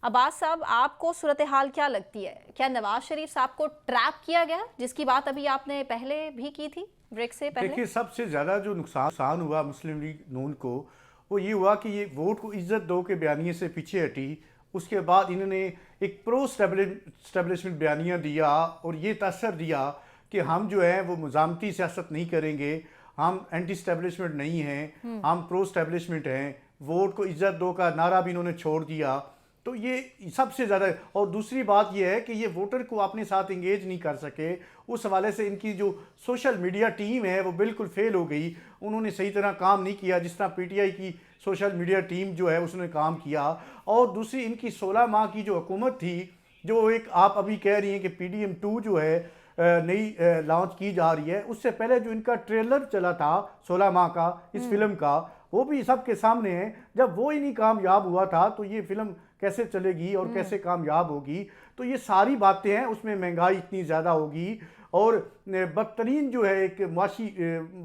عباس صاحب آپ کو صورتحال کیا لگتی ہے؟ کیا نواز شریف صاحب کو ٹریپ کیا گیا، جس کی بات ابھی آپ نے پہلے بھی کی تھی بریک سے پہلے؟ دیکھیے سب سے زیادہ جو نقصان ہوا مسلم لیگ نون کو وہ یہ ہوا کہ یہ ووٹ کو عزت دو کے بیانیے سے پیچھے ہٹی. اس کے بعد انہوں نے ایک پرو اسٹیبلشمنٹ بیانیہ دیا اور یہ تاثر دیا کہ ہم جو ہے وہ مزاحمتی سیاست نہیں کریں گے، ہم اینٹی اسٹیبلشمنٹ نہیں ہیں، ہم پرو اسٹیبلشمنٹ ہیں. ووٹ کو عزت دو کا نعرہ بھی انہوں نے چھوڑ دیا. تو یہ سب سے زیادہ. اور دوسری بات یہ ہے کہ یہ ووٹر کو اپنے ساتھ انگیج نہیں کر سکے. اس حوالے سے ان کی جو سوشل میڈیا ٹیم ہے وہ بالکل فیل ہو گئی. انہوں نے صحیح طرح کام نہیں کیا جس طرح پی ٹی آئی کی سوشل میڈیا ٹیم جو ہے اس نے کام کیا. اور دوسری ان کی 16 ماہ کی جو حکومت تھی، جو ایک آپ ابھی کہہ رہی ہیں کہ پی ڈی ایم 2 جو ہے نئی لانچ کی جا رہی ہے، اس سے پہلے جو ان کا ٹریلر چلا تھا 16 ماہ کا اس فلم کا، وہ بھی سب کے سامنے ہے. جب وہ ہی نہیں کامیاب ہوا تھا تو یہ فلم کیسے چلے گی اور کیسے کامیاب ہوگی؟ تو یہ ساری باتیں ہیں. اس میں مہنگائی اتنی زیادہ ہوگی اور بدترین جو ہے ایک معاشی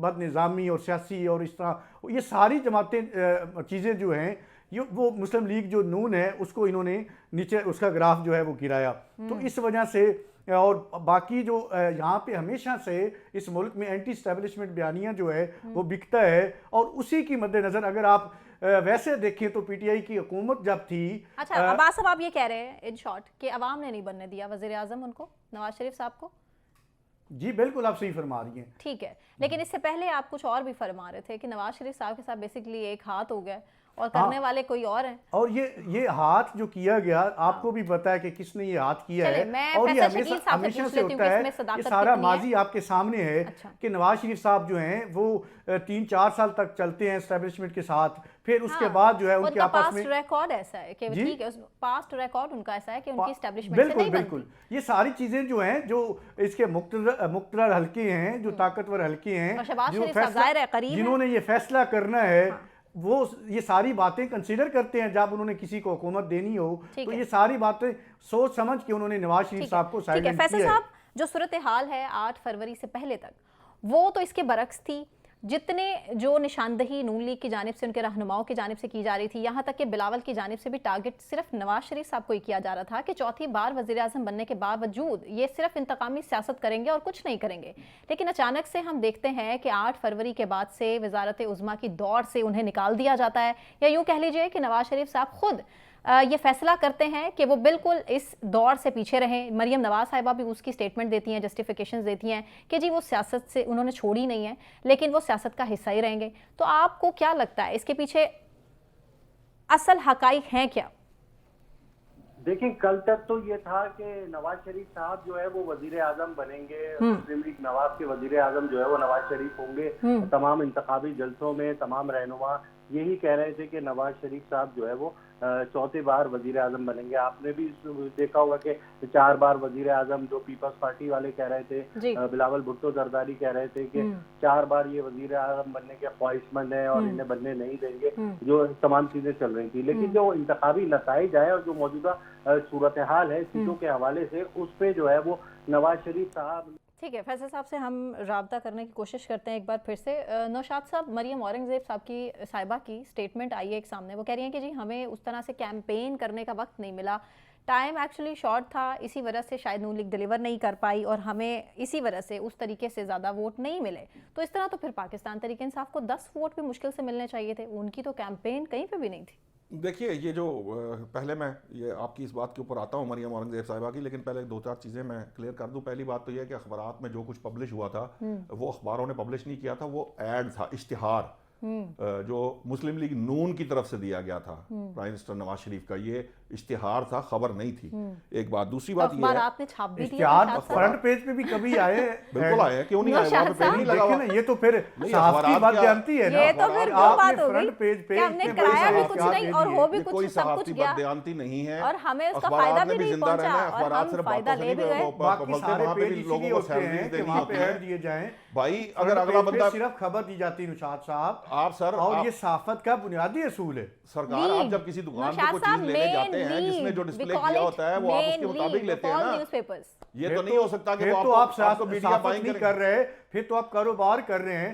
بد نظامی اور سیاسی اور اس طرح یہ ساری جماعتیں چیزیں جو ہیں وہ مسلم لیگ جو نون ہے اس کو انہوں نے نیچے اس کا گراف جو ہے وہ گرایا. تو اس وجہ سے اور باقی جو یہاں پہ ہمیشہ سے اس ملک میں اینٹی اسٹیبلشمنٹ بیانیہ جو ہے وہ بکتا ہے. اور اسی کی مد نظر اگر آپ ویسے دیکھیں تو پی ٹی آئی کی حکومت جب تھی. اچھا عباس صاحب آپ یہ کہہ رہے ہیں ان شارٹ کہ عوام نے نہیں بننے دیا وزیر اعظم ان کو، نواز شریف صاحب کو؟ جی بالکل آپ صحیح فرما رہی ہیں. ٹھیک ہے، لیکن اس سے پہلے آپ کچھ اور بھی فرما رہے تھے کہ نواز شریف صاحب کے ساتھ بیسیکلی ایک ہاتھ ہو گیا اور کرنے والے کوئی اور ہیں. اور یہ ہاتھ جو کیا گیا آپ کو بھی پتا ہے کہ کس نے یہ ہاتھ کیا ہے. اور یہ ہمیشہ سے ہوتا ہے. یہ سارا ماضی آپ کے سامنے ہے کہ نواز شریف صاحب جو ہیں وہ 3-4 سال تک چلتے ہیں اسٹیبلشمنٹ کے ساتھ، پھر اس کے بعد جو ہے ان کے آپس میں پاسٹ ریکارڈ ایسا ہے کہ ٹھیک ہے پاسٹ ریکارڈ ان کا ایسا ہے کہ ان کی اسٹیبلشمنٹ سے نہیں بنتی. بالکل یہ ساری چیزیں جو ہیں جو اس کے مقتدر حلقے ہیں، جو طاقتور حلقے ہیں، جنہوں نے یہ فیصلہ کرنا ہے، وہ یہ ساری باتیں کنسیڈر کرتے ہیں جب انہوں نے کسی کو حکومت دینی ہو. تو یہ ساری باتیں سوچ سمجھ کے انہوں نے نواز شریف صاحب کو سائیڈ کیا ہے. فیصل صاحب جو صورتحال ہے 8 فروری سے پہلے تک وہ تو اس کے برعکس تھی. جتنے جو نشاندہی نون لیگ کی جانب سے ان کے رہنماؤں کی جانب سے کی جا رہی تھی، یہاں تک کہ بلاول کی جانب سے بھی ٹارگٹ صرف نواز شریف صاحب کو ہی کیا جا رہا تھا کہ چوتھی بار وزیر اعظم بننے کے باوجود یہ صرف انتقامی سیاست کریں گے اور کچھ نہیں کریں گے. لیکن اچانک سے ہم دیکھتے ہیں کہ 8 فروری کے بعد سے وزارت عظمیٰ کی دوڑ سے انہیں نکال دیا جاتا ہے، یا یوں کہہ لیجئے کہ نواز شریف صاحب خود یہ فیصلہ کرتے ہیں کہ وہ بالکل اس دور سے پیچھے رہیں. مریم نواز صاحبہ بھی اس کی سٹیٹمنٹ دیتی ہیں، جسٹیفیکیشنز دیتی ہیں کہ جی وہ سیاست سے انہوں نے چھوڑی نہیں ہے لیکن وہ سیاست کا حصہ ہی رہیں گے. تو آپ کو کیا لگتا ہے اس کے پیچھے اصل حقائق ہیں کیا؟ دیکھیں کل تک تو یہ تھا کہ نواز شریف صاحب جو ہے وہ وزیر اعظم بنیں گے، مسلم لیگ نواز کے وزیر اعظم جو ہے وہ نواز شریف ہوں گے. تمام انتخابی جلسوں میں تمام رہنما یہی کہہ رہے تھے کہ نواز شریف صاحب جو ہے وہ 4تھی بار وزیر اعظم بنیں گے. آپ نے بھی دیکھا ہوگا کہ 4 بار وزیر اعظم جو پیپلز پارٹی والے کہہ رہے تھے، بلاول بھٹو زرداری کہہ رہے تھے کہ 4 بار یہ وزیر اعظم بننے کے خواہش مند ہیں اور انہیں بننے نہیں دیں گے. جو تمام چیزیں چل رہی تھی، لیکن جو انتخابی نتائج آئے اور جو موجودہ صورتحال ہے سیٹوں کے حوالے سے، اس پہ جو ہے وہ نواز شریف صاحب. ٹھیک ہے، فیصل صاحب سے ہم رابطہ کرنے کی کوشش کرتے ہیں ایک بار پھر سے. نوشاد صاحب، مریم اورنگزیب صاحب کی صاحبہ کی سٹیٹمنٹ آئی ہے ایک سامنے. وہ کہہ رہی ہیں کہ جی ہمیں اس طرح سے کیمپین کرنے کا وقت نہیں ملا، ٹائم ایکچولی شارٹ تھا، اسی وجہ سے شاید نون لیگ ڈیلیور نہیں کر پائی اور ہمیں اسی وجہ سے اس طریقے سے زیادہ ووٹ نہیں ملے. تو اس طرح تو پھر پاکستان تحریک انصاف کو 10 ووٹ بھی مشکل سے ملنے چاہیے تھے. ان کی تو کیمپین کہیں پہ بھی نہیں تھی. دیکھیے یہ جو پہلے میں یہ آپ کی اس بات کے اوپر آتا ہوں مریم اورنگزیب صاحبہ کی، لیکن پہلے 2-4 چیزیں میں کلیئر کر دوں. پہلی بات تو یہ کہ اخبارات میں جو کچھ پبلش ہوا تھا وہ اخباروں نے پبلش نہیں کیا تھا، وہ ایڈ تھا، اشتہار جو مسلم لیگ نون کی طرف سے دیا گیا تھا پرائم منسٹر نواز شریف کا. یہ اشتہار تھا، خبر نہیں تھی. ایک بات. دوسری بات یہ ہے اشتہار فرنٹ پیج پہ بھی کبھی آئے، بالکل آئے، کیوں نہیں آئے؟ وہاں پہ پیج نہیں لگا ہوا. یہ تو پھر صحافتی بات دیانتی ہے نا. یہ تو پھر وہ بات ہو گئی کہ ہم نے کرایا بھی کچھ نہیں اور ہو بھی کوئی کچھ، سب کچھ گیا دیانتی نہیں ہے اور ہمیں اس کا فائدہ بھی نہیں پہنچا اور ہم فائدہ لے بھی گئے. باقی سارے پیج اسی لیے ہوتے ہیں کہ وہاں پہ ایڈ دیے جائیں. بھائی اگر اگلا بندہ صرف خبر دی جاتی نشاط صاحب، آپ سر، اور یہ صحافت کا بنیادی اصول ہے. سرکار آپ جب کسی دکان پہ کوئی چیز لینے جاتے ہیں جس میں جو ڈسپلے کیا ہوتا ہے وہ آپ اس کے مطابق لیتے ہیں نا. یہ تو نہیں ہو سکتا کہ وہ آپ صحافت نہیں کر رہے، پھر تو آپ کاروبار کر رہے ہیں.